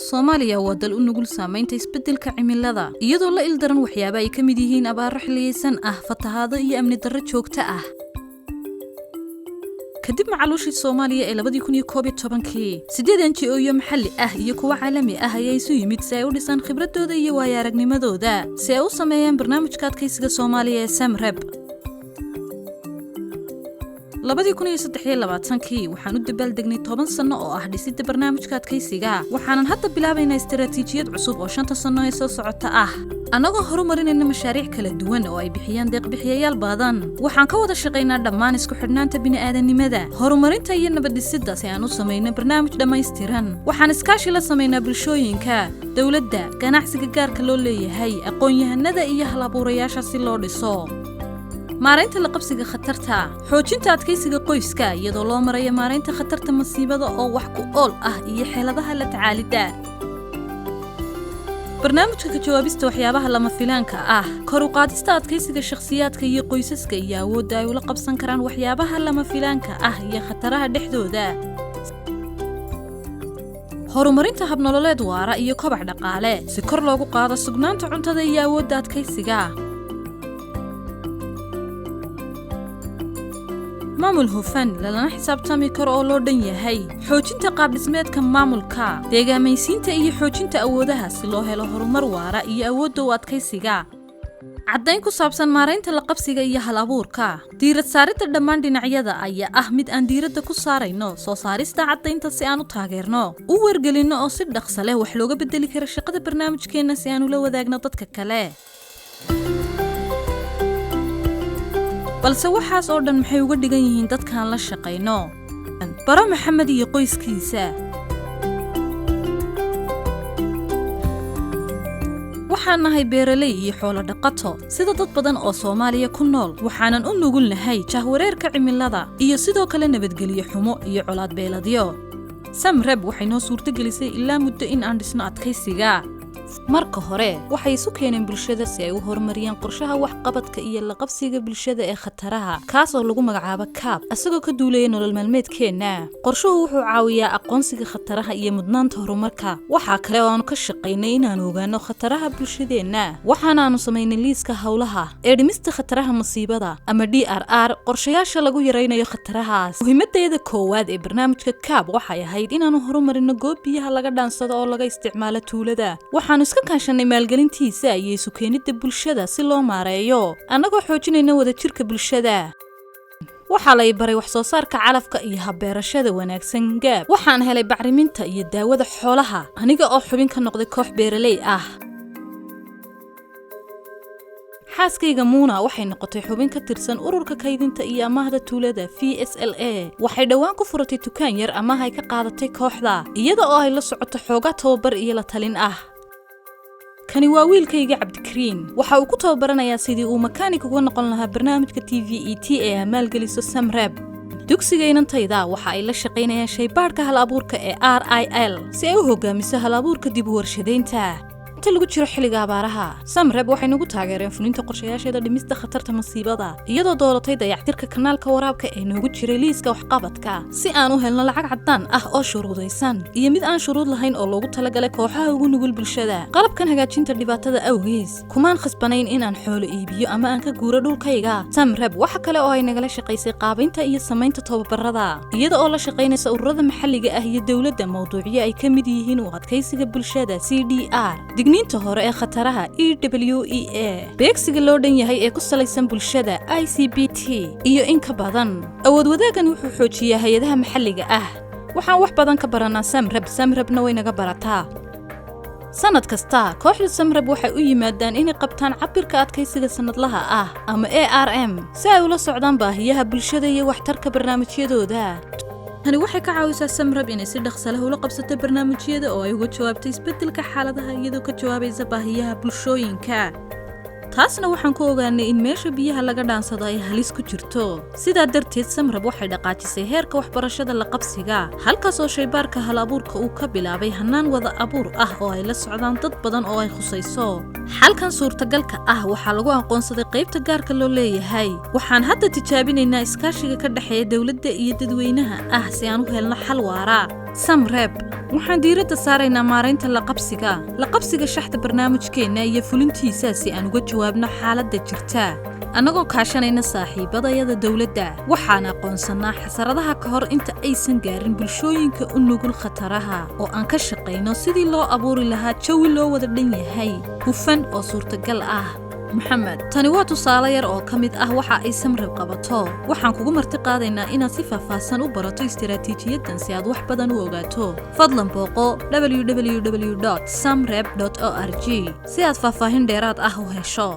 Soomaaliya waa dal u nugul saameynta isbeddelka cimilada iyadoo la ildaran waxyaabo ay ka mid yihiin abaaro xilliyeysan ah fatahaado iyo amni darro joogto ah kadib macaluushii Soomaaliya ee 2011 sideed NGO iyo maxalli ah iyo kuwa caalami ah ayaa isu yimid si ay u dhisaan khibradooda iyo waayo-aragnimadooda si ay u sameeyaan barnaamijka adkeysiga Soomaaliya ee SAMREB 2023 waxaan u dabaaldegnay 10 sano oo ah dhisidda barnaamijka adkeysiga waxaanan hadda bilaabaynaa istiraatiijiyad cusub oo 5 sano ee soo socota ah anagoo horumarinayna mashaariic kala duwan oo ay bixiyaan deeq-bixiyayaal badan waxaan ka wada shaqaynaa dhammaan isku xidhnaanta bini'aadanimada horumarinta iyo nabad-dhisidda si aan u samayno barnaamij dhammaystiran waxaan iskaashi la samaynaa bulshooyinka dawladda ganacsiga gaarka loo leeyahay aqoon-yahanada iyo hal-abuurayaasha si loo dhiso maareynta la qabsiga khatarta xoojinta adkeysiga qoyska iyadoo loo marayo maareynta khatarta masiibada oo wax ku ool ah iyo xeeladaha la tacaalida barnaamijka ka jawaabista waxyaabaha lama filaanka ah kor u qaadista adkeysiga shakhsiyaadka iyo qoysaska iyo awoodda ay ula qabsan karaan waxyaabaha lama filaanka ah iyo khataraha dhexdooda horumarinta habnololeed waara iyo kobac dhaqaale si kor loogu qaado sugnaanta cuntada iyo awoodda adkeysiga maamul hufan lalana xisaabtami karo oo loo dhan yahay xoojinta qaab dhismeedka maamulka deegaamaysiinta iyo xoojinta awoodaha si loo helo horumar waara iyo awoodda u adkeysiga caddayn ku saabsan maareynta la qabsiga iyo hal-abuurka diirad saaridda dhammaan dhinacyada ayaa ah mid aan diiradda ku saarayno soo saarista caddaynta si aan u taageerno u wargelinno oo si dhaqso leh wax looga beddeli karo shaqada barnaamijkeenna si aan ula wadaagno dadka kale balse waxaas oo dhan maxay uga dhigan yihiin dadkaan la shaqayno baro maxamed iyo qoyskiisa waxaan nahay beeraley iyo xoolo dhaqato sida dad badan oo Soomaaliya ku nool waxaanan u nugulnahay jahwareerka cimilada iyo sidoo kale nabadgelyo xumo iyo colaad beeladyo SAMREB waxay noo suurtagelisay ilaa muddo in aan dhisno adkeysiga marka hore waxay isu keeneen bulshada si ay u horumariyaan qorshaha waxqabadka iyo la qabsiga bulshada ee khataraha kaas oo lagu magacaabo CAP asagoo ka duulaya nolol maalmeedkeena qorshuhu wuxuu caawiyaa aqoonsiga khataraha iyo mudnaanta horumarka waxa kale oo aanu ka shaqaynay inaan ogaano khataraha bulshadeena waxaanaanu samaynay liiska hawlaha ee dhimista khataraha masiibada ama DRR qorshayaasha lagu yareynayo khatarahaas muhiimadeeda koowaad ee barnaamijka CAP waxay ahayd inaanu horumarino goob biyaha laga dhaansado oo laga isticmaalo tuulada waxaan iska kaashanay maalgelintiisa iyo isu keenidda bulshada si loo maareeyo annagoo xoojinayna wadajirka bulshada waxaa la baray wax soo saarka calafka iyo habbeerashada wanaagsan gaab waxaan helay bacriminta iyo daawada xoolaha aniga oo xubin ka noqday koox beeraley ah xaaskayga Muuna waxay noqotay xubin ka tirsan ururka kaydinta iyo amaahda tuulada VSLA waxay dhawaan ku furatay dukaan yar amaah ay ka qaadatay kooxda iyada oo ay la socoto xoogaa tababar iyo la talin ah kani waa wiilkayga Cabdikariin waxa uu ku tababaranayaa sidii uu makaanik uga noqon lahaa barnaamijka TVET ee maalgeliso SAMREB dugsiga inantayda waxa ay la shaqaynayaan shaybaadhka hal-abuurka ee RIL si ay u hogaamiso hal-abuurka dib u warshadeynta inta lagu jiro xilliga abaaraha SAMREB waxay nagu taageereen fulinta qorshayaasheeda dhimista khatarta masiibada iyadoo dooratay dayactirka kanaalka waraabka ee noogu jiray liiska waxqabadka si aan u helno lacag caddaan ah oo shuruudaysan iyo mid aan shuruud lahayn oo loogu talagalay kooxaha ugu nugul bulshada qalabkan hagaajinta dhibaatada awgees kumaan khasbanayn inaan xoolo iibiyo ama aan ka guuro dhulkayga SAMREB waxa kale oo ay nagala shaqaysay qaabaynta iyo samaynta tababarada iyada oo la shaqaynaysa ururada maxalliga ah iyo dawladda mawduucyo ay ka mid yihiin u adkeysiga bulshada CDR digniinta hore ee khataraha EWEA beegsiga loo dhan yahay ee ku salaysan bulshada ICBT iyo in ka badan awood wadaagan wuxuu xoojiyaa hay'adaha maxalliga ah waxaan wax badan ka baranaa SAMREBna way naga barataa sanad kasta kooxda SAMREB waxay u yimaadaan inay qabtaan cabirka adkeysiga sanadlaha ah ama ARM si ay ula socdaan baahiyaha bulshada iyo waxtarka barnaamijyadooda tani waxay ka caawisaa SAMREB inay si dhaqso leh ula qabsato barnaamijyada oo ay uga jawaabto isbeddelka xaaladaha iyadoo ka jawaabaysa baahiyaha bulshooyinka taasna waxaan ku ogaanay in meesha biyaha laga dhaansado ay halis ku jirto sidaa darteed SAMREB waxay dhaqaajisay heerka waxbarashada la qabsiga halkaas oo shaybaarka hal-abuurka uu ka bilaabay hannaan wada abuur ah oo ay la socdaan dad badan oo ay khusayso xalkan suurtagalka ah waxaa lagu aqoonsaday qaybta gaarka loo leeyahay waxaan hadda tijaabinaynaa iskaashiga ka dhexeeya dawladda iyo dadweynaha ah si aan u helno xal waara samreb waxaan diiradda saaraynaa maaraynta la qabsiga shaxda barnaamijkeena iyo fulintiisa si aan uga jawaabno xaaladda jirta annagoo kaashanayna saaxiibadayada dawladda waxaan aqoonsanaa xasaradaha ka hor inta aysan gaarin bulshooyinka u nugul khataraha oo aan ka shaqayno sidii loo abuuri lahaa jawi loo wada dhan yahay hufan oo suurtagal ah maxamed tani waa tusaale yar oo ka mid ah waxa ay samreb qabato waxaan kugu marti qaadaynaa inaad si faahfaahsan u barato istiraatiijiyadan si aad wax badan u ogaato fadlan booqo www.samreb.org si aad faahfaahin dheeraad ah u hesho